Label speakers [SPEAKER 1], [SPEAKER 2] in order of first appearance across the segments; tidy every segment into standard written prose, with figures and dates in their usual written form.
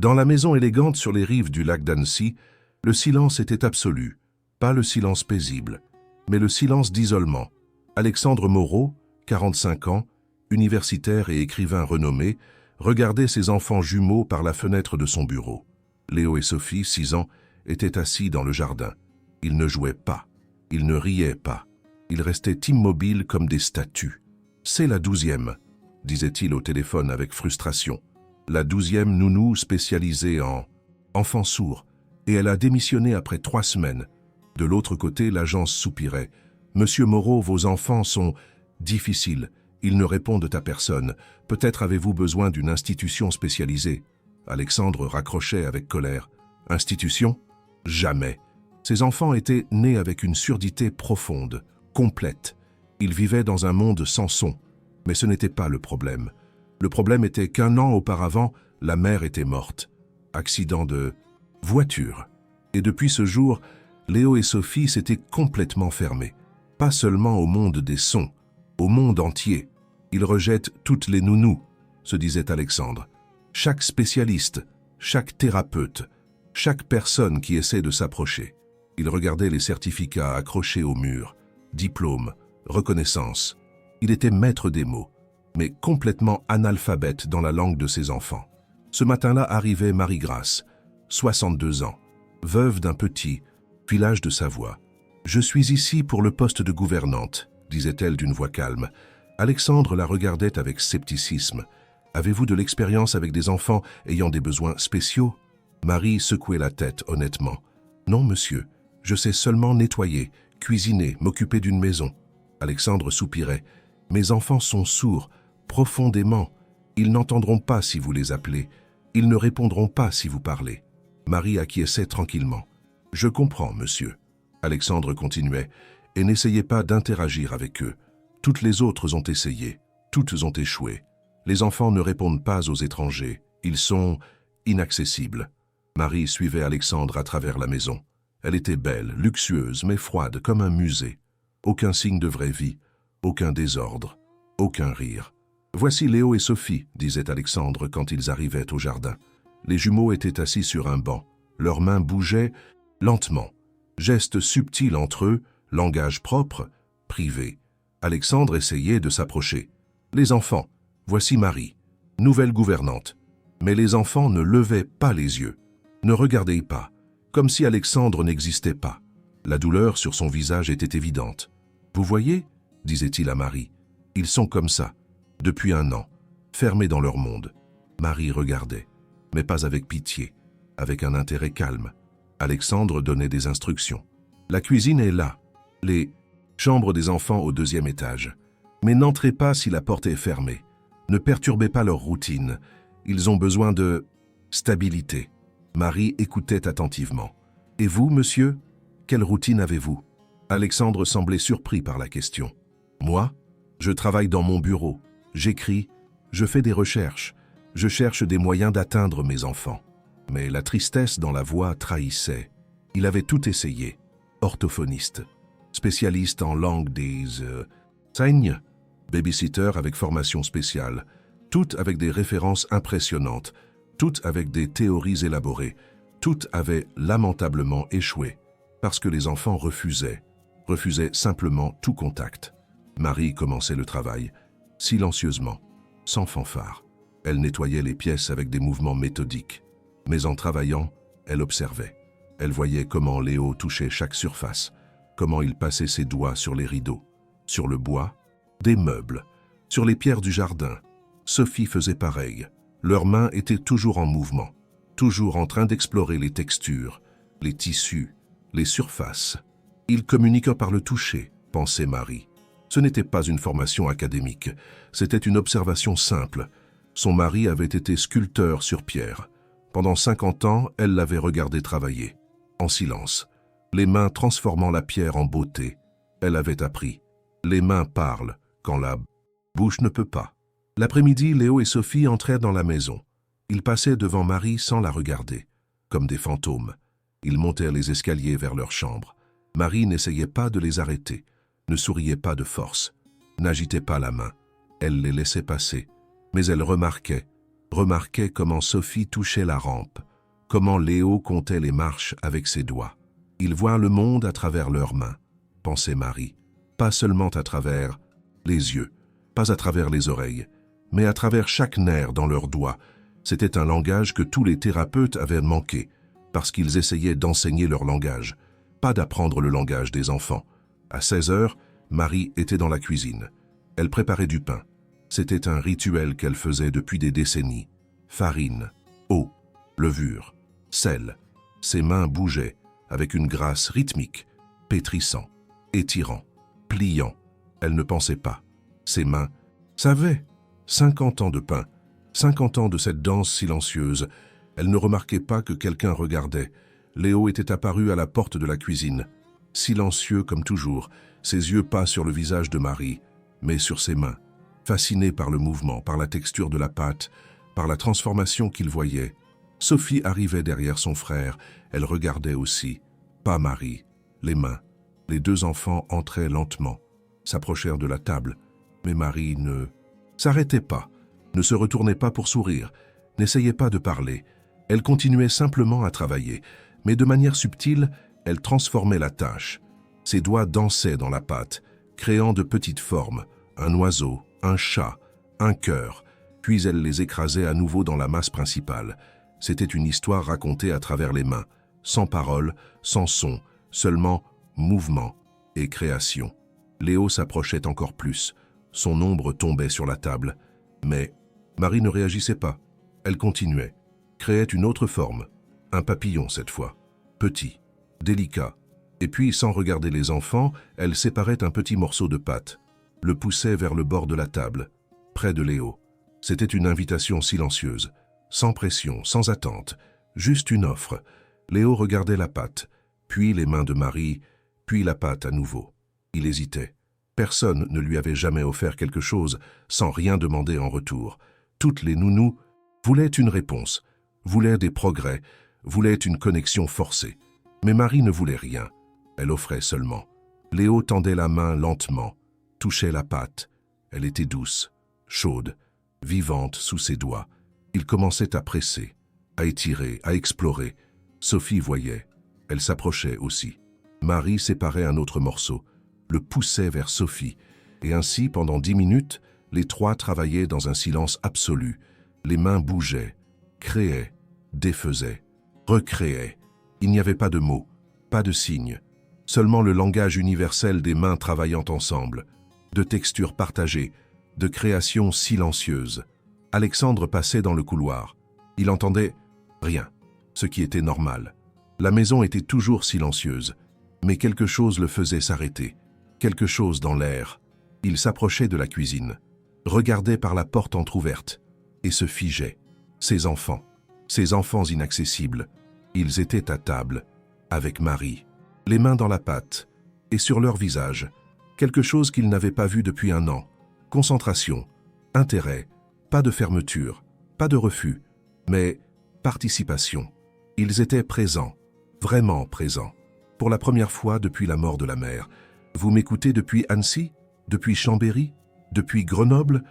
[SPEAKER 1] Dans la maison élégante sur les rives du lac d'Annecy, le silence était absolu, pas le silence paisible, mais le silence d'isolement. Alexandre Moreau, 45 ans, universitaire et écrivain renommé, regardait ses enfants jumeaux par la fenêtre de son bureau. Léo et Sophie, 6 ans, étaient assis dans le jardin. Ils ne jouaient pas, ils ne riaient pas. Ils restaient immobiles comme des statues. « C'est la 12e », disait-il au téléphone avec frustration. La 12e nounou spécialisée en enfants sourds, et elle a démissionné après 3 semaines. De l'autre côté, l'agence soupirait. « Monsieur Moreau, vos enfants sont difficiles. Ils ne répondent à personne. Peut-être avez-vous besoin d'une institution spécialisée. » Alexandre raccrochait avec colère. « Institution ? Jamais. » Ses enfants étaient nés avec une surdité profonde, complète. Ils vivaient dans un monde sans son. Mais ce n'était pas le problème. Le problème était qu'1 an auparavant, la mère était morte. Accident de voiture. Et depuis ce jour, Léo et Sophie s'étaient complètement fermés. Pas seulement au monde des sons, au monde entier. Ils rejettent toutes les nounous, se disait Alexandre. Chaque spécialiste, chaque thérapeute, chaque personne qui essaie de s'approcher. Il regardait les certificats accrochés au mur, diplôme, reconnaissance. Il était maître des mots, mais complètement analphabète dans la langue de ses enfants. Ce matin-là arrivait Marie-Grâce, 62 ans, veuve d'un petit village de Savoie. « Je suis ici pour le poste de gouvernante », disait-elle d'une voix calme. Alexandre la regardait avec scepticisme. « Avez-vous de l'expérience avec des enfants ayant des besoins spéciaux ?» Marie secouait la tête honnêtement. « Non, monsieur, je sais seulement nettoyer, cuisiner, m'occuper d'une maison. » Alexandre soupirait. « Mes enfants sont sourds, profondément. Ils n'entendront pas si vous les appelez. Ils ne répondront pas si vous parlez. » Marie acquiesçait tranquillement. « Je comprends, monsieur. » Alexandre continuait. « Et n'essayez pas d'interagir avec eux. Toutes les autres ont essayé. Toutes ont échoué. Les enfants ne répondent pas aux étrangers. Ils sont inaccessibles. » Marie suivait Alexandre à travers la maison. Elle était belle, luxueuse, mais froide, comme un musée. Aucun signe de vraie vie, aucun désordre, aucun rire. « Voici Léo et Sophie, » disait Alexandre quand ils arrivaient au jardin. Les jumeaux étaient assis sur un banc. Leurs mains bougeaient lentement. Gestes subtils entre eux, langage propre, privé. Alexandre essayait de s'approcher. « Les enfants, voici Marie, nouvelle gouvernante. » Mais les enfants ne levaient pas les yeux, ne regardaient pas, comme si Alexandre n'existait pas. La douleur sur son visage était évidente. « Vous voyez ?» disait-il à Marie. « Ils sont comme ça, depuis 1 an, fermés dans leur monde. » Marie regardait, mais pas avec pitié, avec un intérêt calme. Alexandre donnait des instructions. « La cuisine est là, les chambres des enfants au 2e étage. Mais n'entrez pas si la porte est fermée. Ne perturbez pas leur routine. Ils ont besoin de stabilité. » Marie écoutait attentivement. « Et vous, monsieur, quelle routine avez-vous » Alexandre semblait surpris par la question. « Moi, je travaille dans mon bureau, j'écris, je fais des recherches, je cherche des moyens d'atteindre mes enfants. » Mais la tristesse dans la voix trahissait. Il avait tout essayé. Orthophoniste, spécialiste en langue des signes, babysitter avec formation spéciale, toutes avec des références impressionnantes, toutes avec des théories élaborées, toutes avaient lamentablement échoué, parce que les enfants refusaient simplement tout contact. Marie commençait le travail, silencieusement, sans fanfare. Elle nettoyait les pièces avec des mouvements méthodiques. Mais en travaillant, elle observait. Elle voyait comment Léo touchait chaque surface, comment il passait ses doigts sur les rideaux, sur le bois, des meubles, sur les pierres du jardin. Sophie faisait pareil. Leurs mains étaient toujours en mouvement, toujours en train d'explorer les textures, les tissus, les surfaces. Ils communiquent par le toucher, pensait Marie. Ce n'était pas une formation académique, c'était une observation simple. Son mari avait été sculpteur sur pierre. Pendant 50 ans, elle l'avait regardé travailler, en silence, les mains transformant la pierre en beauté. Elle avait appris. Les mains parlent quand la bouche ne peut pas. L'après-midi, Léo et Sophie entrèrent dans la maison. Ils passaient devant Marie sans la regarder, comme des fantômes. Ils montèrent les escaliers vers leur chambre. Marie n'essayait pas de les arrêter, ne souriait pas de force, n'agitait pas la main. Elle les laissait passer, mais elle remarquait, remarquait comment Sophie touchait la rampe, comment Léo comptait les marches avec ses doigts. Ils voient le monde à travers leurs mains, pensait Marie, pas seulement à travers les yeux, pas à travers les oreilles, mais à travers chaque nerf dans leurs doigts. C'était un langage que tous les thérapeutes avaient manqué, parce qu'ils essayaient d'enseigner leur langage, pas d'apprendre le langage des enfants. À 16 heures, Marie était dans la cuisine. Elle préparait du pain. C'était un rituel qu'elle faisait depuis des décennies. Farine, eau, levure, sel. Ses mains bougeaient avec une grâce rythmique, pétrissant, étirant, pliant. Elle ne pensait pas. Ses mains savaient. 50 ans de pain, 50 ans de cette danse silencieuse. Elle ne remarquait pas que quelqu'un regardait. Léo était apparu à la porte de la cuisine, silencieux comme toujours, ses yeux pas sur le visage de Marie, mais sur ses mains, fasciné par le mouvement, par la texture de la pâte, par la transformation qu'il voyait. Sophie arrivait derrière son frère, elle regardait aussi, pas Marie, les mains. Les deux enfants entraient lentement, s'approchèrent de la table, mais Marie ne s'arrêtait pas, ne se retournait pas pour sourire, n'essayait pas de parler. Elle continuait simplement à travailler, mais de manière subtile, elle transformait la tâche. Ses doigts dansaient dans la pâte, créant de petites formes, un oiseau, un chat, un cœur, puis elle les écrasait à nouveau dans la masse principale. C'était une histoire racontée à travers les mains, sans parole, sans son, seulement mouvement et création. Léo s'approchait encore plus. Son ombre tombait sur la table, mais Marie ne réagissait pas. Elle continuait, créait une autre forme, un papillon cette fois, petit, délicat. Et puis, sans regarder les enfants, elle séparait un petit morceau de pâte, le poussait vers le bord de la table, près de Léo. C'était une invitation silencieuse, sans pression, sans attente, juste une offre. Léo regardait la pâte, puis les mains de Marie, puis la pâte à nouveau. Il hésitait. Personne ne lui avait jamais offert quelque chose sans rien demander en retour. Toutes les nounous voulaient une réponse, voulaient des progrès, voulaient une connexion forcée. Mais Marie ne voulait rien. Elle offrait seulement. Léo tendait la main lentement, touchait la pâte. Elle était douce, chaude, vivante sous ses doigts. Il commençait à presser, à étirer, à explorer. Sophie voyait. Elle s'approchait aussi. Marie séparait un autre morceau, le poussait vers Sophie, et ainsi, pendant 10 minutes, les trois travaillaient dans un silence absolu. Les mains bougeaient, créaient, défaisaient, recréaient. Il n'y avait pas de mots, pas de signes, seulement le langage universel des mains travaillant ensemble, de textures partagées, de créations silencieuses. Alexandre passait dans le couloir. Il entendait rien, ce qui était normal. La maison était toujours silencieuse, mais quelque chose le faisait s'arrêter. Quelque chose dans l'air. Il s'approchait de la cuisine, regardait par la porte entr'ouverte et se figeait. Ses enfants inaccessibles, ils étaient à table, avec Marie, les mains dans la pâte, et sur leur visage, quelque chose qu'ils n'avaient pas vu depuis 1 an. Concentration, intérêt, pas de fermeture, pas de refus, mais participation. Ils étaient présents, vraiment présents, pour la première fois depuis la mort de la mère. Vous m'écoutez depuis Annecy, depuis Chambéry, depuis Grenoble?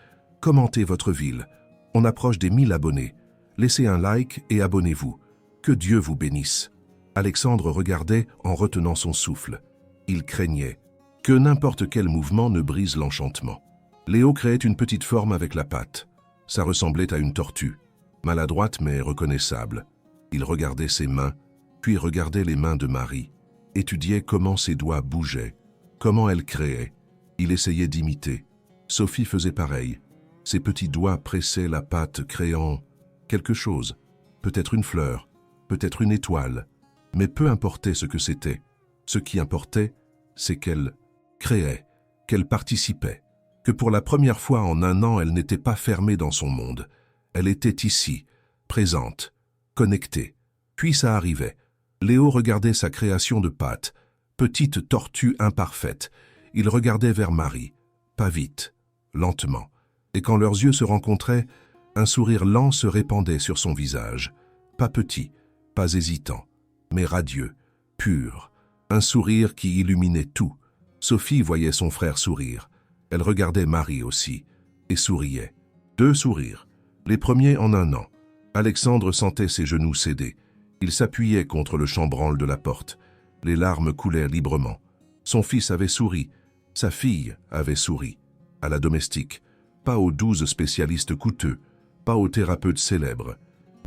[SPEAKER 1] Commentez votre ville. On approche des 1000 abonnés. Laissez un like et abonnez-vous. Que Dieu vous bénisse. Alexandre regardait en retenant son souffle. Il craignait que n'importe quel mouvement ne brise l'enchantement. Léo créait une petite forme avec la pâte. Ça ressemblait à une tortue, maladroite mais reconnaissable. Il regardait ses mains, puis regardait les mains de Marie, étudiait comment ses doigts bougeaient, comment elle créait. Il essayait d'imiter. Sophie faisait pareil. Ses petits doigts pressaient la pâte, créant quelque chose. Peut-être une fleur, peut-être une étoile. Mais peu importait ce que c'était. Ce qui importait, c'est qu'elle créait, qu'elle participait. Que pour la première fois en 1 an, elle n'était pas fermée dans son monde. Elle était ici, présente, connectée. Puis ça arrivait. Léo regardait sa création de pâte, petite tortue imparfaite. Il regardait vers Marie, pas vite, lentement. Et quand leurs yeux se rencontraient, un sourire lent se répandait sur son visage. Pas petit, pas hésitant, mais radieux, pur. Un sourire qui illuminait tout. Sophie voyait son frère sourire. Elle regardait Marie aussi, et souriait. 2 sourires. Les premiers en un an. Alexandre sentait ses genoux céder. Il s'appuyait contre le chambranle de la porte. Les larmes coulaient librement. Son fils avait souri. Sa fille avait souri. À la domestique. Pas aux 12 spécialistes coûteux. Pas aux thérapeutes célèbres.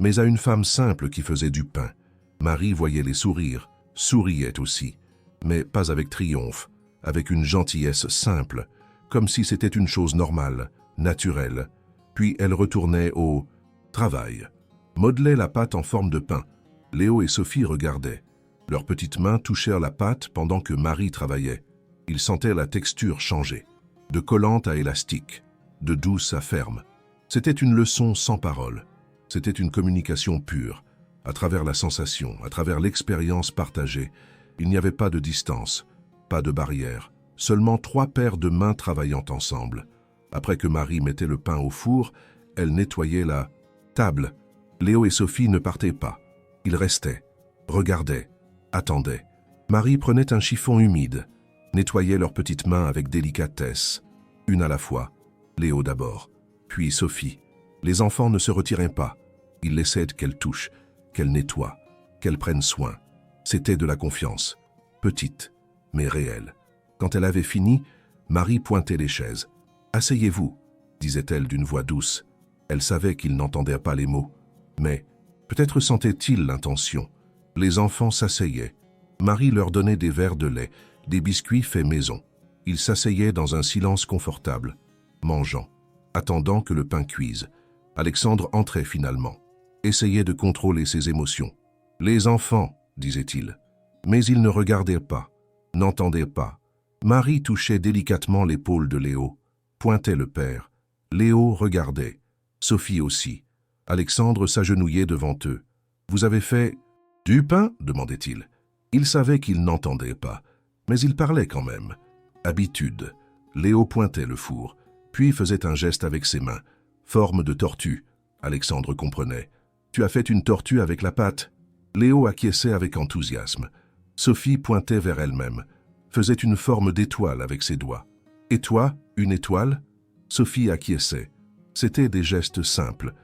[SPEAKER 1] Mais à une femme simple qui faisait du pain. Marie voyait les sourires, souriait aussi. Mais pas avec triomphe, avec une gentillesse simple, comme si c'était une chose normale, naturelle. Puis elle retournait au travail. Modelait la pâte en forme de pain. Léo et Sophie regardaient. Leurs petites mains touchèrent la pâte pendant que Marie travaillait. Ils sentaient la texture changer, de collante à élastique, de douce à ferme. C'était une leçon sans parole. C'était une communication pure, à travers la sensation, à travers l'expérience partagée. Il n'y avait pas de distance, pas de barrière, seulement 3 paires de mains travaillant ensemble. Après que Marie mettait le pain au four, elle nettoyait la table. Léo et Sophie ne partaient pas. Ils restaient, regardaient, attendaient. Marie prenait un chiffon humide, nettoyait leurs petites mains avec délicatesse, une à la fois. Léo d'abord, puis Sophie. Les enfants ne se retiraient pas. Ils laissaient qu'elle touche, qu'elle nettoie, qu'elle prenne soin. C'était de la confiance, petite, mais réelle. Quand elle avait fini, Marie pointait les chaises. « Asseyez-vous », disait-elle d'une voix douce. Elle savait qu'ils n'entendaient pas les mots, mais peut-être sentait-il l'intention. Les enfants s'asseyaient. Marie leur donnait des verres de lait, des biscuits faits maison. Ils s'asseyaient dans un silence confortable, mangeant, attendant que le pain cuise. Alexandre entrait finalement, essayait de contrôler ses émotions. « Les enfants », disait-il. Mais il ne regardait pas, n'entendait pas. Marie touchait délicatement l'épaule de Léo, pointait le père. Léo regardait, Sophie aussi. Alexandre s'agenouillait devant eux. « Vous avez fait du pain ?» demandait-il. Il savait qu'il n'entendait pas, mais il parlait quand même. Habitude. Léo pointait le four, puis faisait un geste avec ses mains. Forme de tortue. Alexandre comprenait. « Tu as fait une tortue avec la pâte ?» Léo acquiesçait avec enthousiasme. Sophie pointait vers elle-même, faisait une forme d'étoile avec ses doigts. « Et toi, une étoile ?» Sophie acquiesçait. C'étaient des gestes simples,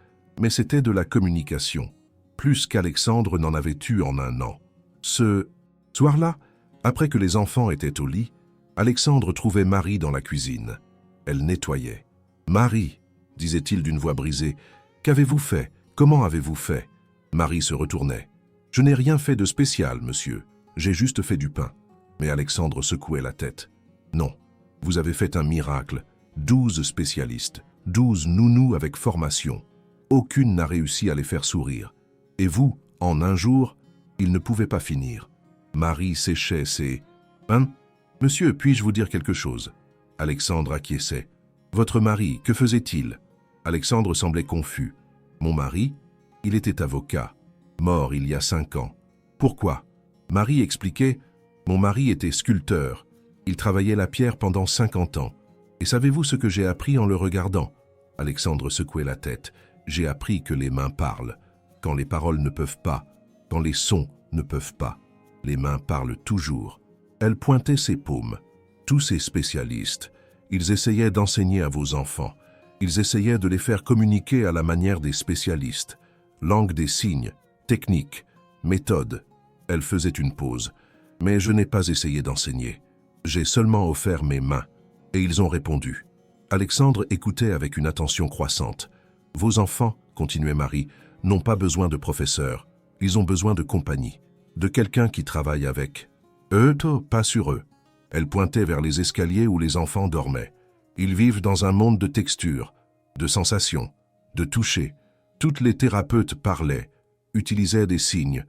[SPEAKER 1] mais c'était de la communication, plus qu'Alexandre n'en avait eu en un an. Ce soir-là, après que les enfants étaient au lit, Alexandre trouvait Marie dans la cuisine. Elle nettoyait. « Marie !» disait-il d'une voix brisée. « Qu'avez-vous fait? Comment avez-vous fait ?» Marie se retournait. « Je n'ai rien fait de spécial, monsieur. J'ai juste fait du pain. » Mais Alexandre secouait la tête. « Non, vous avez fait un miracle. 12 spécialistes, 12 nounous avec formation. Aucune n'a réussi à les faire sourire. Et vous, en un jour, ils ne pouvaient pas finir. » Marie séchait ses « Hein? Monsieur, puis-je vous dire quelque chose ?» Alexandre acquiesçait. « Votre mari, que faisait-il » Alexandre semblait confus. « Mon mari? Il était avocat. Mort il y a 5 ans. Pourquoi ?» Marie expliquait. « Mon mari était sculpteur. Il travaillait la pierre pendant 50 ans. Et savez-vous ce que j'ai appris en le regardant ?» Alexandre secouait la tête. « J'ai appris que les mains parlent. Quand les paroles ne peuvent pas, quand les sons ne peuvent pas, les mains parlent toujours. » Elle pointait ses paumes. Tous ces spécialistes, ils essayaient d'enseigner à vos enfants. Ils essayaient de les faire communiquer à la manière des spécialistes. Langue des signes, technique, méthode. Elle faisait une pause. Mais je n'ai pas essayé d'enseigner. J'ai seulement offert mes mains. Et ils ont répondu. Alexandre écoutait avec une attention croissante. « Vos enfants, continuait Marie, n'ont pas besoin de professeurs. Ils ont besoin de compagnie, de quelqu'un qui travaille avec. Eux, pas sur eux. » Elle pointait vers les escaliers où les enfants dormaient. Ils vivent dans un monde de textures, de sensations, de toucher. Toutes les thérapeutes parlaient, utilisaient des signes.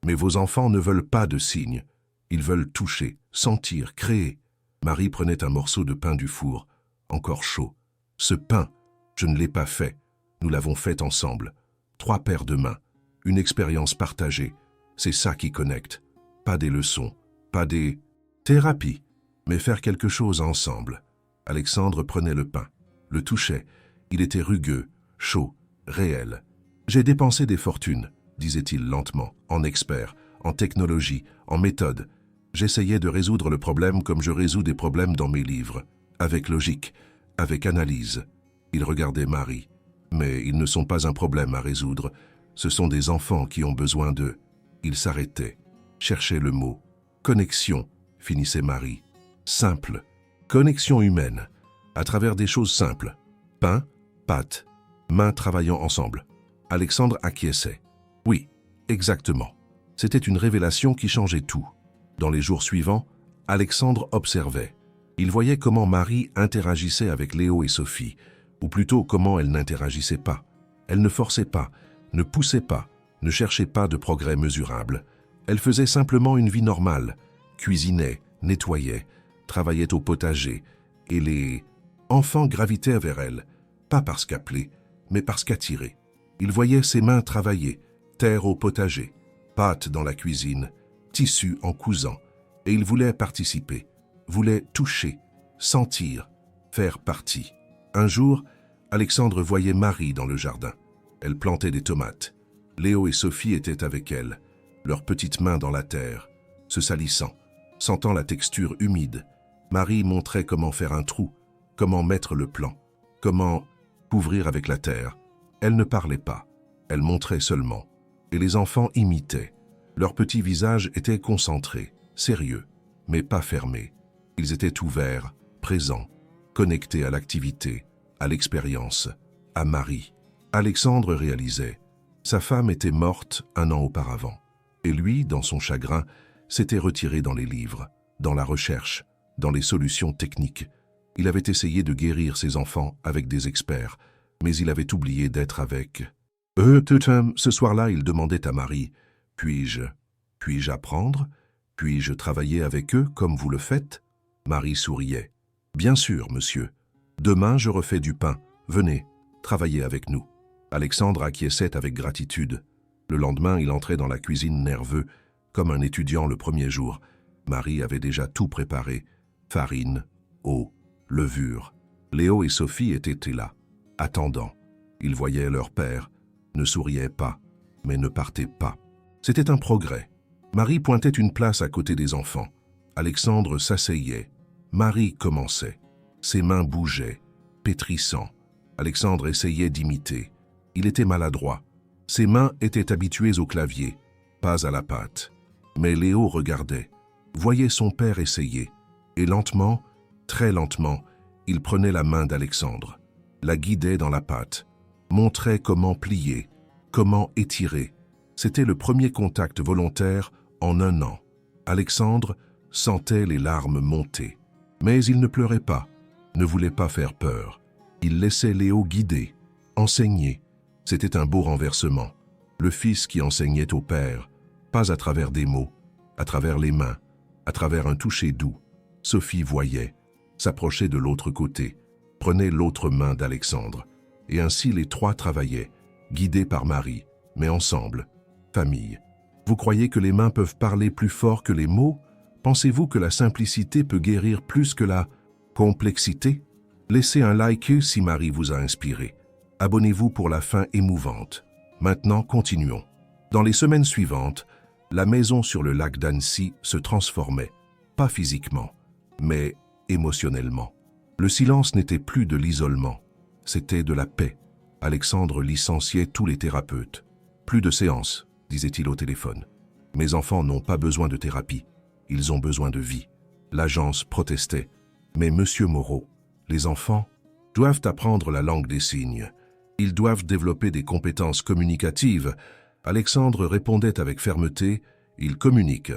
[SPEAKER 1] Mais vos enfants ne veulent pas de signes. Ils veulent toucher, sentir, créer. Marie prenait un morceau de pain du four, encore chaud. Ce pain, je ne l'ai pas fait. Nous l'avons fait ensemble. 3 paires de mains, une expérience partagée. C'est ça qui connecte. Pas des leçons, pas des thérapies, mais faire quelque chose ensemble. Alexandre prenait le pain, le touchait. Il était rugueux, chaud, réel. J'ai dépensé des fortunes, disait-il lentement, en expert, en technologie, en méthode. J'essayais de résoudre le problème comme je résous des problèmes dans mes livres, avec logique, avec analyse. Il regardait Marie. Mais ils ne sont pas un problème à résoudre. Ce sont des enfants qui ont besoin d'eux. Il s'arrêtait, cherchait le mot. Connexion, finissait Marie. Simple. Connexion humaine. À travers des choses simples. Pain, pâte, mains travaillant ensemble. Alexandre acquiesçait. Oui, exactement. C'était une révélation qui changeait tout. Dans les jours suivants, Alexandre observait. Il voyait comment Marie interagissait avec Léo et Sophie, ou plutôt comment elle n'interagissait pas. Elle ne forçait pas, ne poussait pas, ne cherchait pas de progrès mesurable. Elle faisait simplement une vie normale, cuisinait, nettoyait, travaillait au potager, et les enfants gravitaient vers elle, pas parce qu'appelés, mais parce qu'attirés. Il voyait ses mains travailler, terre au potager, pâte dans la cuisine, tissu en cousant, et il voulait participer, voulait toucher, sentir, faire partie. Un jour, Alexandre voyait Marie dans le jardin. Elle plantait des tomates. Léo et Sophie étaient avec elle, leurs petites mains dans la terre, se salissant, sentant la texture humide. Marie montrait comment faire un trou, comment mettre le plan, comment couvrir avec la terre. Elle ne parlait pas, elle montrait seulement. Et les enfants imitaient. Leurs petits visages étaient concentrés, sérieux, mais pas fermés. Ils étaient ouverts, présents, connectés à l'activité, à l'expérience, à Marie. Alexandre réalisait. Sa femme était morte 1 an auparavant. Et lui, dans son chagrin, s'était retiré dans les livres, dans la recherche, dans les solutions techniques. Il avait essayé de guérir ses enfants avec des experts, mais il avait oublié d'être avec eux. Ce soir-là, il demandait à Marie, « Puis-je apprendre? Puis-je travailler avec eux comme vous le faites ?» Marie souriait. « Bien sûr, monsieur. Demain, je refais du pain. Venez, travaillez avec nous. » Alexandre acquiesçait avec gratitude. Le lendemain, il entrait dans la cuisine nerveux, comme un étudiant le premier jour. Marie avait déjà tout préparé. Farine, eau, levure. Léo et Sophie étaient là, attendant. Ils voyaient leur père, ne souriaient pas, mais ne partaient pas. C'était un progrès. Marie pointait une place à côté des enfants. Alexandre s'asseyait. Marie commençait. Ses mains bougeaient, pétrissant. Alexandre essayait d'imiter. Il était maladroit. Ses mains étaient habituées au clavier, pas à la pâte. Mais Léo regardait, voyait son père essayer. Et lentement, très lentement, il prenait la main d'Alexandre, la guidait dans la pâte, montrait comment plier, comment étirer. C'était le premier contact volontaire en 1 an. Alexandre sentait les larmes monter. Mais il ne pleurait pas, ne voulait pas faire peur. Il laissait Léo guider, enseigner. C'était un beau renversement. Le fils qui enseignait au père, pas à travers des mots, à travers les mains, à travers un toucher doux. Sophie voyait, s'approchait de l'autre côté, prenait l'autre main d'Alexandre. Et ainsi les 3 travaillaient, guidés par Marie, mais ensemble, famille. Vous croyez que les mains peuvent parler plus fort que les mots? Pensez-vous que la simplicité peut guérir plus que la complexité? Laissez un like si Marie vous a inspiré. Abonnez-vous pour la fin émouvante. Maintenant, continuons. Dans les semaines suivantes, la maison sur le lac d'Annecy se transformait, pas physiquement, mais émotionnellement. Le silence n'était plus de l'isolement, c'était de la paix. Alexandre licenciait tous les thérapeutes. Plus de séances, disait-il au téléphone. Mes enfants n'ont pas besoin de thérapie, ils ont besoin de vie. L'agence protestait. Mais Monsieur Moreau, les enfants doivent apprendre la langue des signes. Ils doivent développer des compétences communicatives. Alexandre répondait avec fermeté, ils communiquent.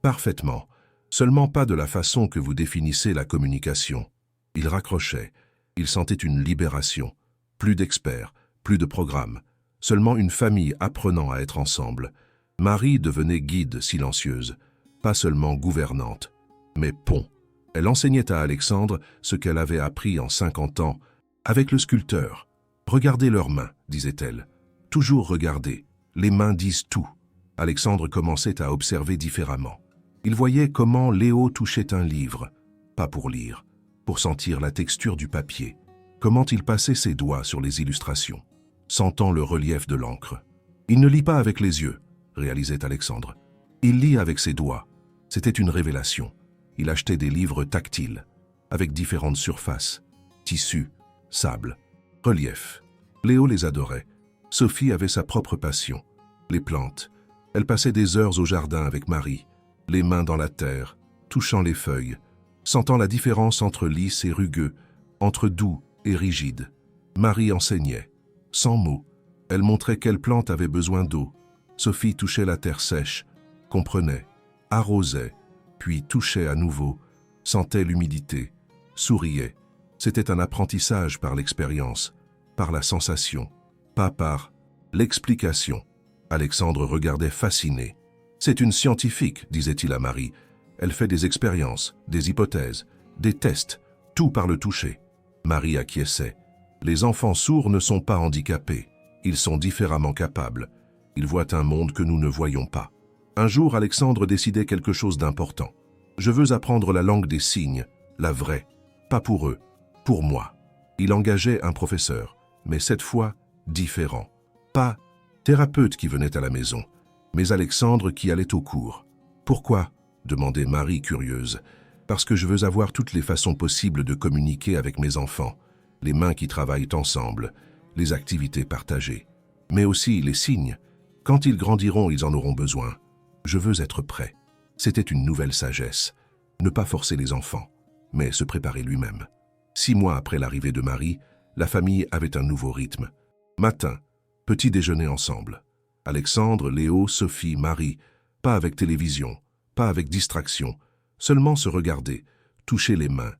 [SPEAKER 1] Parfaitement, seulement pas de la façon que vous définissez la communication. Il raccrochait, il sentait une libération. Plus d'experts, plus de programmes, seulement une famille apprenant à être ensemble. Marie devenait guide silencieuse, pas seulement gouvernante, mais pont. Elle enseignait à Alexandre ce qu'elle avait appris en 50 ans avec le sculpteur. Regardez leurs mains, disait-elle. Toujours regarder. Les mains disent tout. Alexandre commençait à observer différemment. Il voyait comment Léo touchait un livre, pas pour lire, pour sentir la texture du papier. Comment il passait ses doigts sur les illustrations, sentant le relief de l'encre. Il ne lit pas avec les yeux, réalisait Alexandre. Il lit avec ses doigts. C'était une révélation. Il achetait des livres tactiles, avec différentes surfaces, tissu, sable, relief. Léo les adorait. Sophie avait sa propre passion, les plantes. Elle passait des heures au jardin avec Marie, les mains dans la terre, touchant les feuilles, sentant la différence entre lisse et rugueux, entre doux et rigide. Marie enseignait, sans mots. Elle montrait quelle plante avait besoin d'eau. Sophie touchait la terre sèche, comprenait, arrosait, puis touchait à nouveau, sentait l'humidité, souriait. C'était un apprentissage par l'expérience, par la sensation, pas par l'explication. Alexandre regardait fasciné. « C'est une scientifique, disait-il à Marie. Elle fait des expériences, des hypothèses, des tests, tout par le toucher. » Marie acquiesçait. Les enfants sourds ne sont pas handicapés. Ils sont différemment capables. Ils voient un monde que nous ne voyons pas. Un jour, Alexandre décidait quelque chose d'important. « Je veux apprendre la langue des signes, la vraie, pas pour eux, pour moi. » Il engageait un professeur, mais cette fois différent. Pas thérapeute qui venait à la maison, mais Alexandre qui allait au cours. « Pourquoi ?» demandait Marie curieuse. « Parce que je veux avoir toutes les façons possibles de communiquer avec mes enfants, les mains qui travaillent ensemble, les activités partagées, mais aussi les signes. Quand ils grandiront, ils en auront besoin. Je veux être prêt. » C'était une nouvelle sagesse. Ne pas forcer les enfants, mais se préparer lui-même. 6 mois après l'arrivée de Marie, la famille avait un nouveau rythme. Matin, petit déjeuner ensemble. Alexandre, Léo, Sophie, Marie, pas avec télévision, pas avec distraction, seulement se regarder, toucher les mains,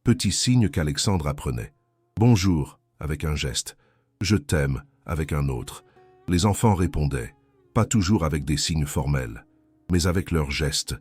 [SPEAKER 1] petit signe qu'Alexandre apprenait. Bonjour, avec un geste. Je t'aime, avec un autre. Les enfants répondaient, pas toujours avec des signes formels, mais avec leurs gestes,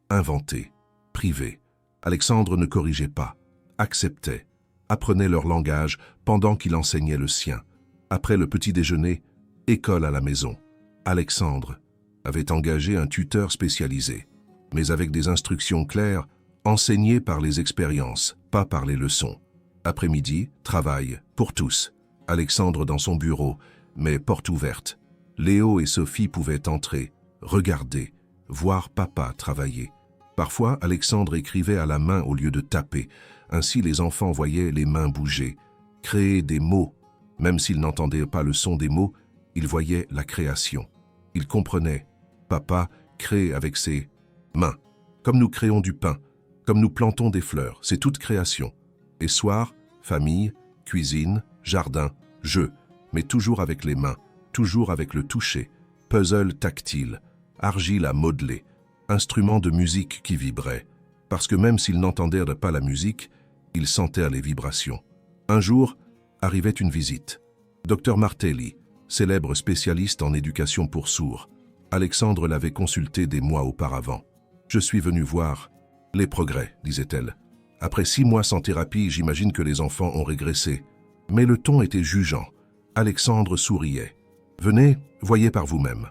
[SPEAKER 1] inventés, privés. Alexandre ne corrigeait pas, acceptait, apprenait leur langage pendant qu'il enseignait le sien. Après le petit déjeuner, école à la maison. Alexandre avait engagé un tuteur spécialisé, mais avec des instructions claires, enseignées par les expériences, pas par les leçons. Après-midi, travail, pour tous. Alexandre dans son bureau, mais porte ouverte. Léo et Sophie pouvaient entrer, regarder, voir papa travailler. Parfois, Alexandre écrivait à la main au lieu de taper. Ainsi, les enfants voyaient les mains bouger, créer des mots. Même s'ils n'entendaient pas le son des mots, ils voyaient la création. Ils comprenaient. Papa crée avec ses mains. Comme nous créons du pain, comme nous plantons des fleurs, c'est toute création. Et soir, famille, cuisine, jardin, jeu, mais toujours avec les mains, toujours avec le toucher, puzzle tactile, argile à modeler, instrument de musique qui vibrait, parce que même s'ils n'entendaient pas la musique, ils sentaient les vibrations. Un jour, arrivait une visite. Dr Martelli, célèbre spécialiste en éducation pour sourds. Alexandre l'avait consulté des mois auparavant. « Je suis venu voir les progrès, disait-elle. Après 6 mois sans thérapie, j'imagine que les enfants ont régressé. » Mais le ton était jugeant. Alexandre souriait. « Venez, voyez par vous-même. »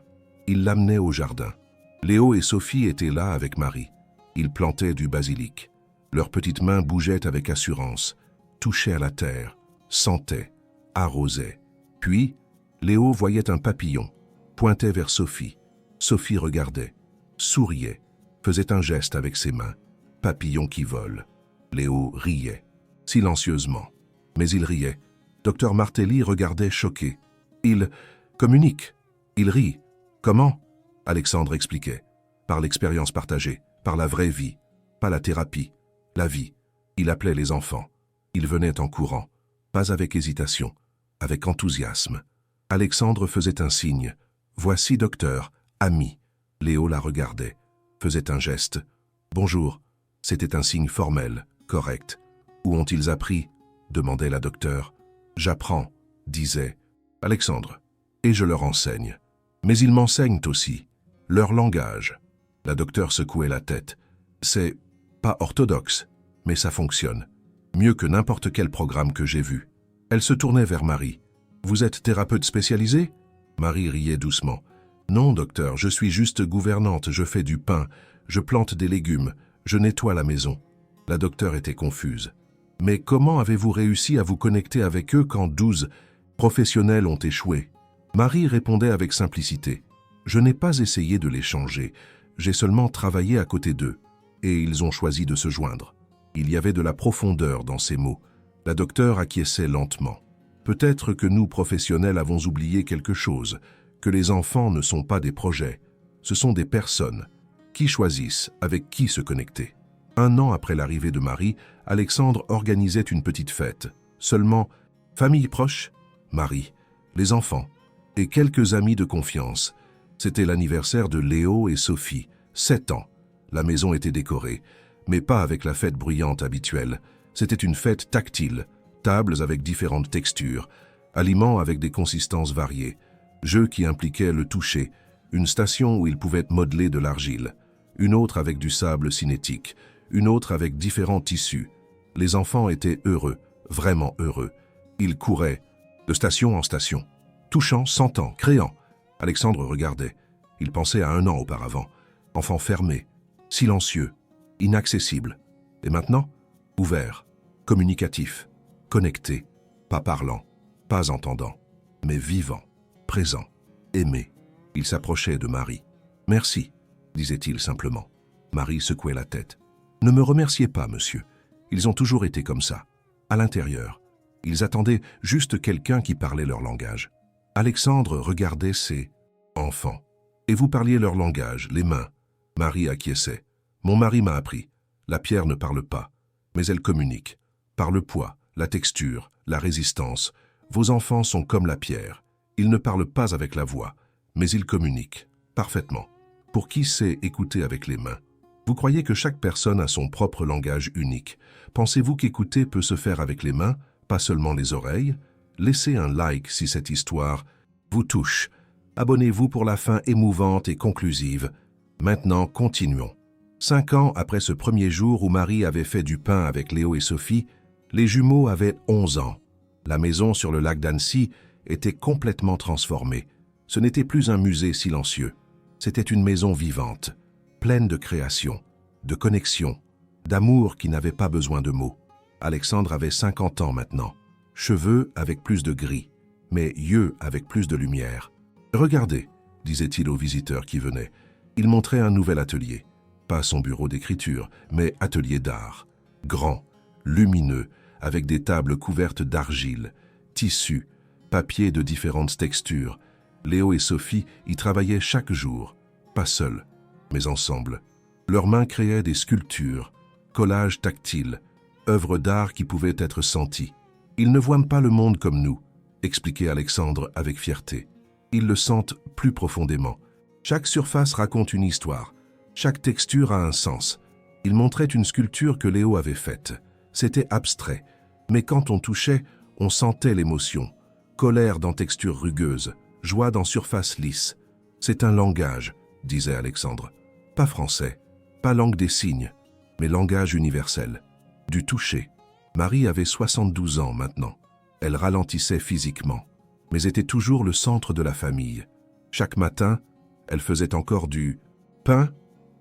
[SPEAKER 1] Il l'amenait au jardin. Léo et Sophie étaient là avec Marie. Ils plantaient du basilic. Leurs petites mains bougeaient avec assurance, touchaient à la terre, sentaient, arrosaient. Puis, Léo voyait un papillon, pointait vers Sophie. Sophie regardait, souriait, faisait un geste avec ses mains. Papillon qui vole. Léo riait, silencieusement. Mais il riait. Dr Martelli regardait choqué. Il communique. Il rit. Comment? Alexandre expliquait. Par l'expérience partagée, par la vraie vie, pas la thérapie, la vie. Il appelait les enfants. Il venait en courant, pas avec hésitation, avec enthousiasme. Alexandre faisait un signe. Voici docteur, ami. Léo la regardait, faisait un geste. Bonjour. C'était un signe formel, correct. Où ont-ils appris? Demandait la docteure. J'apprends, disait Alexandre, et je leur enseigne. Mais ils m'enseignent aussi. Leur langage. La docteure secouait la tête. C'est pas orthodoxe, mais ça fonctionne. Mieux que n'importe quel programme que j'ai vu. Elle se tournait vers Marie. Vous êtes thérapeute spécialisée? Marie riait doucement. Non, docteur, je suis juste gouvernante, je fais du pain, je plante des légumes, je nettoie la maison. La docteure était confuse. Mais comment avez-vous réussi à vous connecter avec eux quand 12 professionnels ont échoué? Marie répondait avec simplicité. Je n'ai pas essayé de les changer, j'ai seulement travaillé à côté d'eux. Et ils ont choisi de se joindre. Il y avait de la profondeur dans ces mots. La docteure acquiesçait lentement. Peut-être que nous, professionnels, avons oublié quelque chose, que les enfants ne sont pas des projets, ce sont des personnes qui choisissent avec qui se connecter. 1 an après l'arrivée de Marie, Alexandre organisait une petite fête. Seulement, famille proche, Marie, les enfants et quelques amis de confiance. C'était l'anniversaire de Léo et Sophie, 7 ans. La maison était décorée, mais pas avec la fête bruyante habituelle. C'était une fête tactile, tables avec différentes textures, aliments avec des consistances variées, jeux qui impliquaient le toucher, une station où ils pouvaient modeler de l'argile, une autre avec du sable cinétique, une autre avec différents tissus. Les enfants étaient heureux, vraiment heureux. Ils couraient, de station en station, touchant, sentant, créant. Alexandre regardait. Il pensait à 1 an auparavant. Enfant fermé, silencieux, inaccessible. Et maintenant, ouvert, communicatif, connecté, pas parlant, pas entendant, mais vivant, présent, aimé. Il s'approchait de Marie. « Merci », disait-il simplement. Marie secouait la tête. « Ne me remerciez pas, monsieur. Ils ont toujours été comme ça. À l'intérieur. Ils attendaient juste quelqu'un qui parlait leur langage. » Alexandre regardait ses enfants. « Et vous parliez leur langage, les mains. » Marie acquiesçait. « Mon mari m'a appris. La pierre ne parle pas, mais elle communique. Par le poids, la texture, la résistance. Vos enfants sont comme la pierre. Ils ne parlent pas avec la voix, mais ils communiquent, parfaitement. Pour qui sait écouter avec les mains? Vous croyez que chaque personne a son propre langage unique? Pensez-vous qu'écouter peut se faire avec les mains, pas seulement les oreilles? Laissez un like si cette histoire vous touche. Abonnez-vous pour la fin émouvante et conclusive. Maintenant, continuons. 5 ans après ce premier jour où Marie avait fait du pain avec Léo et Sophie, les jumeaux avaient 11 ans. La maison sur le lac d'Annecy était complètement transformée. Ce n'était plus un musée silencieux. C'était une maison vivante, pleine de création, de connexion, d'amour qui n'avait pas besoin de mots. Alexandre avait 50 ans maintenant. Cheveux avec plus de gris, mais yeux avec plus de lumière. « Regardez », disait-il aux visiteurs qui venaient. Il montrait un nouvel atelier. Pas son bureau d'écriture, mais atelier d'art. Grand, lumineux, avec des tables couvertes d'argile, tissus, papier de différentes textures. Léo et Sophie y travaillaient chaque jour, pas seuls, mais ensemble. Leurs mains créaient des sculptures, collages tactiles, œuvres d'art qui pouvaient être senties. Ils ne voient pas le monde comme nous, expliquait Alexandre avec fierté. Ils le sentent plus profondément. Chaque surface raconte une histoire. Chaque texture a un sens. Il montrait une sculpture que Léo avait faite. C'était abstrait, mais quand on touchait, on sentait l'émotion. Colère dans texture rugueuse, joie dans surface lisse. C'est un langage, disait Alexandre. Pas français, pas langue des signes, mais langage universel. Du toucher. Marie avait 72 ans maintenant. Elle ralentissait physiquement, mais était toujours le centre de la famille. Chaque matin, elle faisait encore du pain,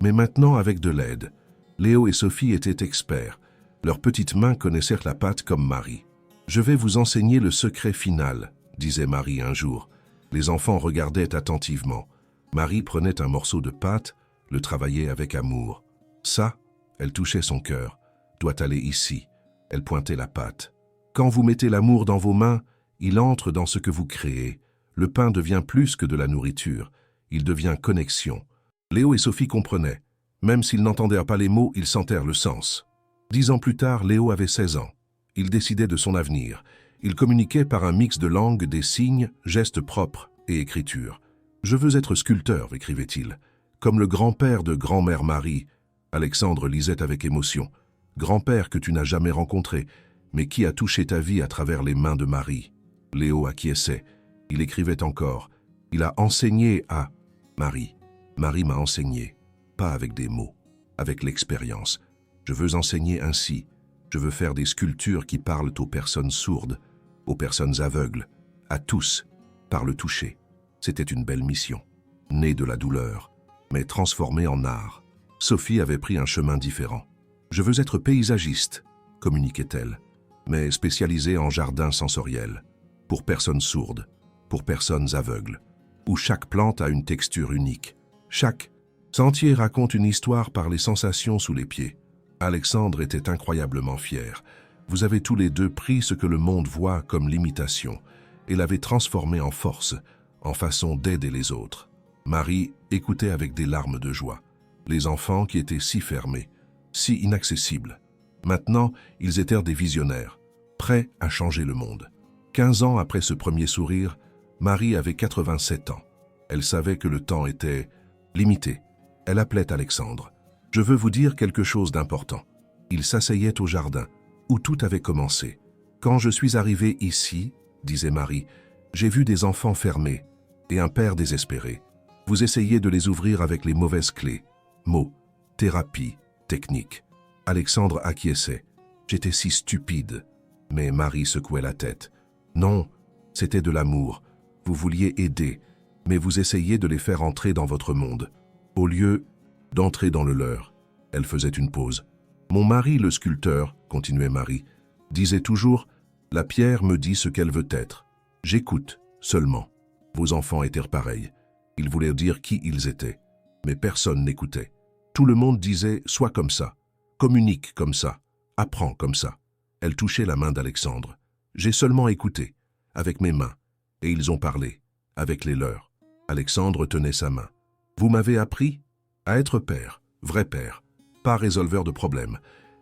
[SPEAKER 1] mais maintenant avec de l'aide. Léo et Sophie étaient experts. Leurs petites mains connaissaient la pâte comme Marie. « Je vais vous enseigner le secret final », disait Marie un jour. Les enfants regardaient attentivement. Marie prenait un morceau de pâte, le travaillait avec amour. Ça, elle touchait son cœur, doit aller ici. Elle pointait la pâte. Quand vous mettez l'amour dans vos mains, il entre dans ce que vous créez. Le pain devient plus que de la nourriture. Il devient connexion. Léo et Sophie comprenaient. Même s'ils n'entendirent pas les mots, ils sentèrent le sens. 10 ans plus tard, Léo avait 16 ans. Il décidait de son avenir. Il communiquait par un mix de langues, des signes, gestes propres et écriture. « Je veux être sculpteur », écrivait-il. Comme le grand-père de grand-mère Marie, Alexandre lisait avec émotion. Grand-père que tu n'as jamais rencontré, mais qui a touché ta vie à travers les mains de Marie. Léo acquiesçait. Il écrivait encore. Il a enseigné à Marie. Marie m'a enseigné, pas avec des mots, avec l'expérience. Je veux enseigner ainsi. Je veux faire des sculptures qui parlent aux personnes sourdes, aux personnes aveugles, à tous, par le toucher. C'était une belle mission, née de la douleur, mais transformée en art. Sophie avait pris un chemin différent. Je veux être paysagiste, communiquait-elle, mais spécialisée en jardin sensoriel, pour personnes sourdes, pour personnes aveugles, où chaque plante a une texture unique. Chaque sentier raconte une histoire par les sensations sous les pieds. Alexandre était incroyablement fier. Vous avez tous les deux pris ce que le monde voit comme limitation et l'avez transformé en force, en façon d'aider les autres. Marie écoutait avec des larmes de joie. Les enfants qui étaient si fermés, si inaccessibles. Maintenant, ils étaient des visionnaires, prêts à changer le monde. 15 ans après ce premier sourire, Marie avait 87 ans. Elle savait que le temps était limité. Elle appelait Alexandre. « Je veux vous dire quelque chose d'important. » Il s'asseyait au jardin, où tout avait commencé. « Quand je suis arrivée ici, disait Marie, j'ai vu des enfants fermés et un père désespéré. Vous essayez de les ouvrir avec les mauvaises clés. Mots, thérapie, technique. » Alexandre acquiesçait. « J'étais si stupide. » Mais Marie secouait la tête. « Non, c'était de l'amour. Vous vouliez aider, mais vous essayez de les faire entrer dans votre monde, au lieu d'entrer dans le leur. » Elle faisait une pause. « Mon mari, le sculpteur, continuait Marie, disait toujours « La pierre me dit ce qu'elle veut être. J'écoute seulement. » Vos enfants étaient pareils. Ils voulaient dire qui ils étaient. Mais personne n'écoutait. Tout le monde disait « Sois comme ça. Communique comme ça. Apprends comme ça. » Elle touchait la main d'Alexandre. « J'ai seulement écouté, avec mes mains. Et ils ont parlé, avec les leurs. » Alexandre tenait sa main. « Vous m'avez appris à être père, vrai père, pas résolveur de problèmes,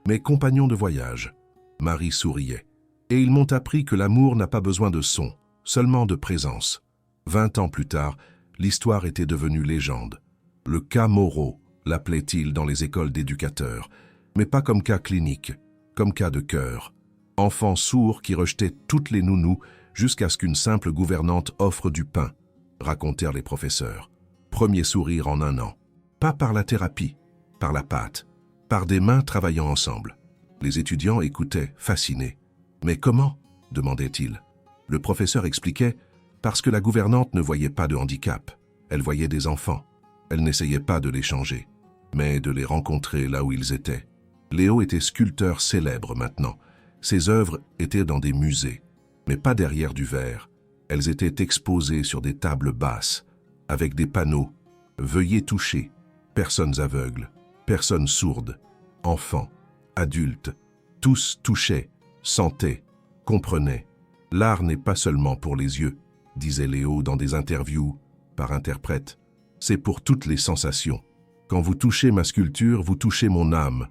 [SPEAKER 1] mais compagnon de voyage. » Marie souriait. « Et ils m'ont appris que l'amour n'a pas besoin de son, seulement de présence. » 20 ans plus tard, l'histoire était devenue légende. Le cas Moreau, l'appelait-il dans les écoles d'éducateurs, mais pas comme cas clinique, comme cas de cœur. Enfant sourd qui rejetait toutes les nounous jusqu'à ce qu'une simple gouvernante offre du pain, racontèrent les professeurs. Premier sourire en 1 an. Pas par la thérapie, par la pâte, par des mains travaillant ensemble. Les étudiants écoutaient, fascinés. « Mais comment ?» demandait-il. Le professeur expliquait « Parce que la gouvernante ne voyait pas de handicap. Elle voyait des enfants. Elle n'essayait pas de les changer, mais de les rencontrer là où ils étaient. » Léo était sculpteur célèbre maintenant. Ses œuvres étaient dans des musées, mais pas derrière du verre. Elles étaient exposées sur des tables basses, avec des panneaux « Veuillez toucher », personnes aveugles, personnes sourdes, enfants, adultes. Tous touchaient, sentaient, comprenaient. « L'art n'est pas seulement pour les yeux », disait Léo dans des interviews par interprète. « C'est pour toutes les sensations. Quand vous touchez ma sculpture, vous touchez mon âme.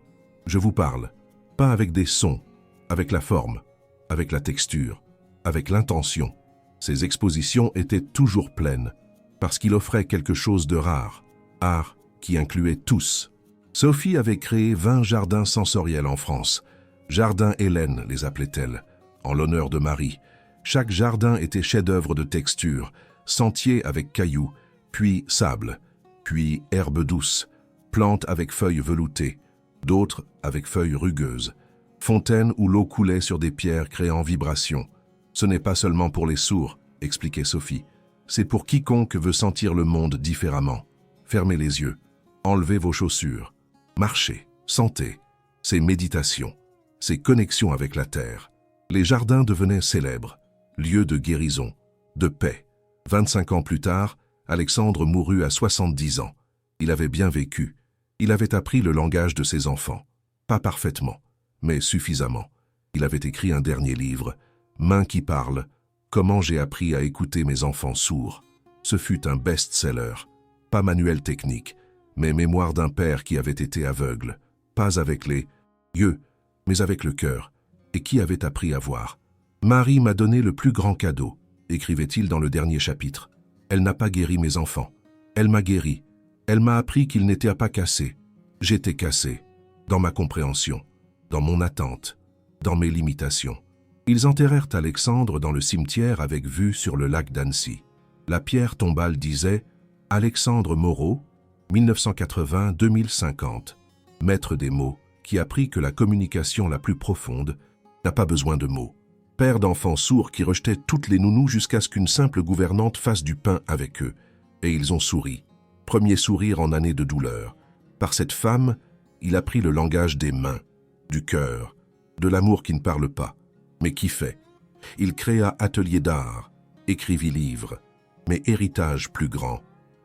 [SPEAKER 1] Je vous parle, pas avec des sons, avec la forme, avec la texture, avec l'intention. » Ces expositions étaient toujours pleines, parce qu'il offrait quelque chose de rare, art qui incluait tous. Sophie avait créé 20 jardins sensoriels en France. Jardin Hélène les appelait-elle, en l'honneur de Marie. Chaque jardin était chef-d'œuvre de texture, sentier avec cailloux, puis sable, puis herbe douce, plantes avec feuilles veloutées, d'autres avec feuilles rugueuses, fontaines où l'eau coulait sur des pierres créant vibration. Ce n'est pas seulement pour les sourds, expliquait Sophie. C'est pour quiconque veut sentir le monde différemment. Fermez les yeux, enlevez vos chaussures, marchez, sentez. Ces méditations, ces connexions avec la terre. Les jardins devenaient célèbres, lieux de guérison, de paix. 25 ans plus tard, Alexandre mourut à 70 ans. Il avait bien vécu. Il avait appris le langage de ses enfants. Pas parfaitement, mais suffisamment. Il avait écrit un dernier livre, Mains qui parlent, comment j'ai appris à écouter mes enfants sourds. Ce fut un best-seller. Pas manuel technique, mais mémoire d'un père qui avait été aveugle. Pas avec les yeux, mais avec le cœur, et qui avait appris à voir. Marie m'a donné le plus grand cadeau, écrivait-il dans le dernier chapitre. Elle n'a pas guéri mes enfants. Elle m'a guéri. Elle m'a appris qu'ils n'étaient pas cassés. J'étais cassé, dans ma compréhension, dans mon attente, dans mes limitations. Ils enterrèrent Alexandre dans le cimetière avec vue sur le lac d'Annecy. La pierre tombale disait « Alexandre Moreau, 1980-2050, maître des mots, qui apprit que la communication la plus profonde n'a pas besoin de mots. Père d'enfants sourds qui rejetaient toutes les nounous jusqu'à ce qu'une simple gouvernante fasse du pain avec eux. Et ils ont souri. Premier sourire en année de douleur. Par cette femme, il apprit le langage des mains, du cœur, de l'amour qui ne parle pas, mais qui fait. Il créa atelier d'art, écrivit livres, mais héritage plus grand.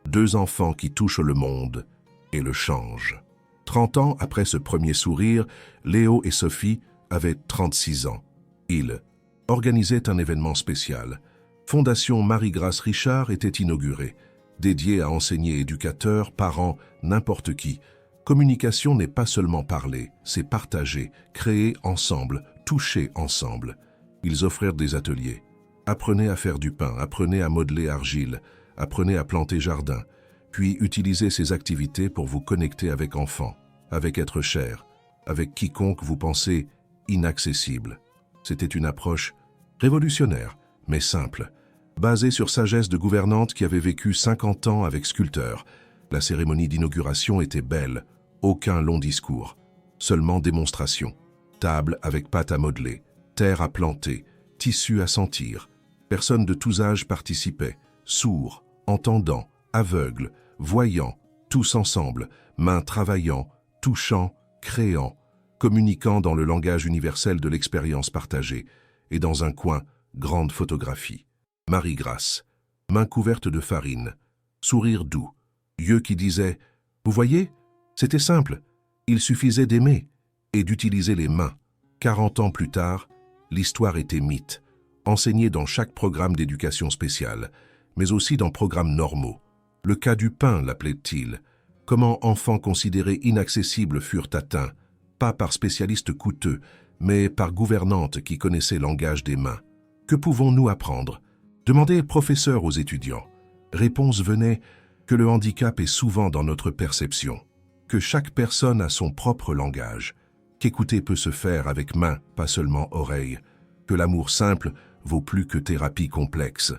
[SPEAKER 1] 2 enfants qui touchent le monde et le changent. 30 ans après ce premier sourire, Léo et Sophie avait 36 ans. Il organisait un événement spécial. Fondation Marie-Grâce Richard était inaugurée, dédiée à enseigner éducateurs, parents, n'importe qui. Communication n'est pas seulement parler, c'est partager, créer ensemble, toucher ensemble. Ils offrirent des ateliers. Apprenez à faire du pain, apprenez à modeler argile, apprenez à planter jardin, puis utilisez ces activités pour vous connecter avec enfants, avec être cher, avec quiconque vous pensez inaccessible. C'était une approche révolutionnaire, mais simple, basée sur sagesse de gouvernante qui avait vécu 50 ans avec sculpteur. La cérémonie d'inauguration était belle, aucun long discours, seulement démonstration. Table avec pâte à modeler, terre à planter, tissu à sentir. Personnes de tous âges participaient, sourds, entendants, aveugles, voyants, tous ensemble, mains travaillant, touchant, créant, communiquant dans le langage universel de l'expérience partagée, et dans un coin, grande photographie. Marie-Grâce, main couverte de farine, sourire doux, yeux qui disaient « Vous voyez, c'était simple, il suffisait d'aimer et d'utiliser les mains. » 40 ans plus tard, l'histoire était mythe, enseignée dans chaque programme d'éducation spéciale, mais aussi dans programmes normaux. Le cas du pain l'appelait-il. Comment enfants considérés inaccessibles furent atteints, pas par spécialistes coûteux, mais par gouvernantes qui connaissaient le langage des mains. Que pouvons-nous apprendre? Demandait professeur aux étudiants. Réponse venait que le handicap est souvent dans notre perception, que chaque personne a son propre langage, qu'écouter peut se faire avec main, pas seulement oreille, que l'amour simple vaut plus que thérapie complexe.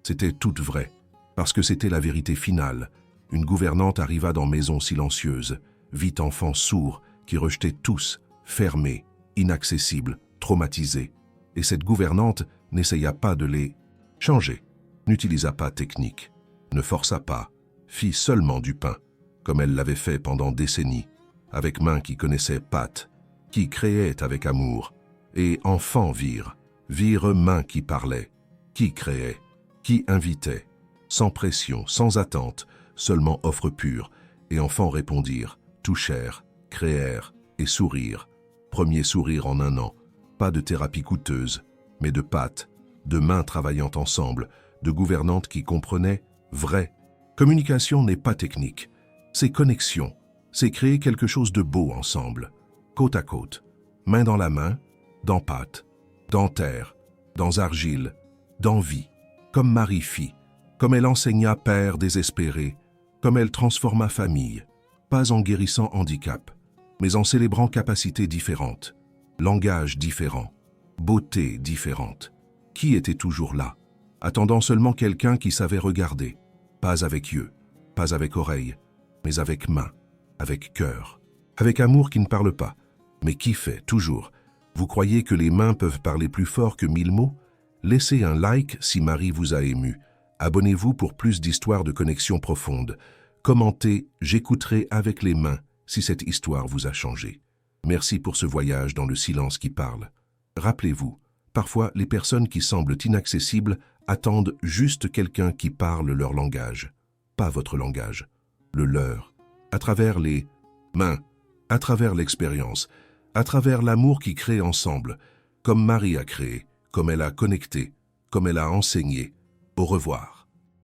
[SPEAKER 1] C'était tout vrai, parce que c'était la vérité finale. Une gouvernante arriva dans Maison Silencieuse, vit enfants sourds qui rejetaient tous, fermés, inaccessibles, traumatisés. Et cette gouvernante n'essaya pas de les changer, n'utilisa pas technique, ne força pas, fit seulement du pain, comme elle l'avait fait pendant décennies, avec mains qui connaissaient pâte, qui créaient avec amour, et enfants virent mains qui parlaient, qui créaient, qui invitaient, sans pression, sans attente, seulement offre pure, et enfants répondirent, touchèrent, créèrent et sourirent. Premier sourire en 1 an, pas de thérapie coûteuse, mais de pâte, de mains travaillant ensemble, de gouvernantes qui comprenaient vrai. Communication n'est pas technique, c'est connexion, c'est créer quelque chose de beau ensemble, côte à côte, main dans la main, dans pâte, dans terre, dans argile, dans vie, comme Marie fit, comme elle enseigna père désespéré, comme elle transforma famille, pas en guérissant handicap, mais en célébrant capacités différentes, langage différent, beauté différente. Qui était toujours là, attendant seulement quelqu'un qui savait regarder, pas avec yeux, pas avec oreilles, mais avec main, avec cœur, avec amour qui ne parle pas, mais qui fait toujours. Vous croyez que les mains peuvent parler plus fort que 1000 mots? Laissez un like si Marie vous a ému. Abonnez-vous pour plus d'histoires de connexion profonde. Commentez « J'écouterai avec les mains » si cette histoire vous a changé. Merci pour ce voyage dans le silence qui parle. Rappelez-vous, parfois les personnes qui semblent inaccessibles attendent juste quelqu'un qui parle leur langage. Pas votre langage, le leur. À travers les mains, à travers l'expérience, à travers l'amour qui crée ensemble, comme Marie a créé, comme elle a connecté, comme elle a enseigné. Au revoir.